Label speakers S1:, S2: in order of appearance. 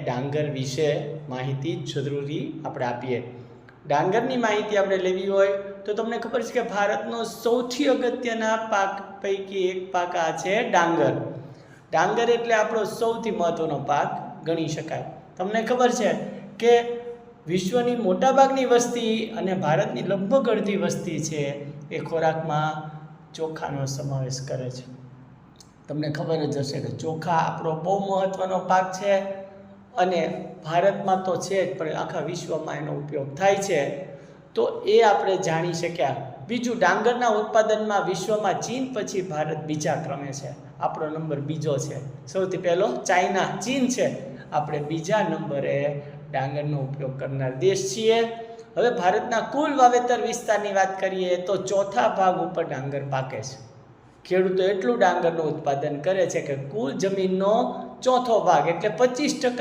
S1: ડાંગર વિશે માહિતી જરૂરી આપણે આપીએ. ડાંગરની માહિતી આપણે લેવી હોય તો તમને ખબર છે કે ભારતનો સૌથી અગત્યના પાક પૈકી એક પાક આ છે ડાંગર. ડાંગર એટલે આપણો સૌથી મહત્વનો પાક ગણી શકાય. તમને ખબર છે કે વિશ્વની મોટાભાગની વસ્તી અને ભારતની લગભગ અડધી વસ્તી છે એ ખોરાકમાં ચોખાનો સમાવેશ કરે છે. તમને ખબર જ હશે કે ચોખા આપણો બહુ મહત્વનો પાક છે અને ભારતમાં તો છે જ પણ આખા વિશ્વમાં એનો ઉપયોગ થાય છે. તો એ આપણે જાણી શક્યા. બીજું, ડાંગરના ઉત્પાદનમાં વિશ્વમાં ચીન પછી ભારત બીજા ક્રમે છે. આપણો નંબર બીજો છે. સૌથી પહેલો ચાઇના, ચીન છે. આપણે બીજા નંબરે ડાંગરનો ઉપયોગ કરનાર દેશ છીએ. હવે ભારતના કુલ વાવેતર વિસ્તારની વાત કરીએ તો ચોથા ભાગ ઉપર ડાંગર પાકે છે. ખેડૂતો એટલું ડાંગરનું ઉત્પાદન કરે છે કે કુલ જમીનનો ચોથો ભાગ એટલે 25%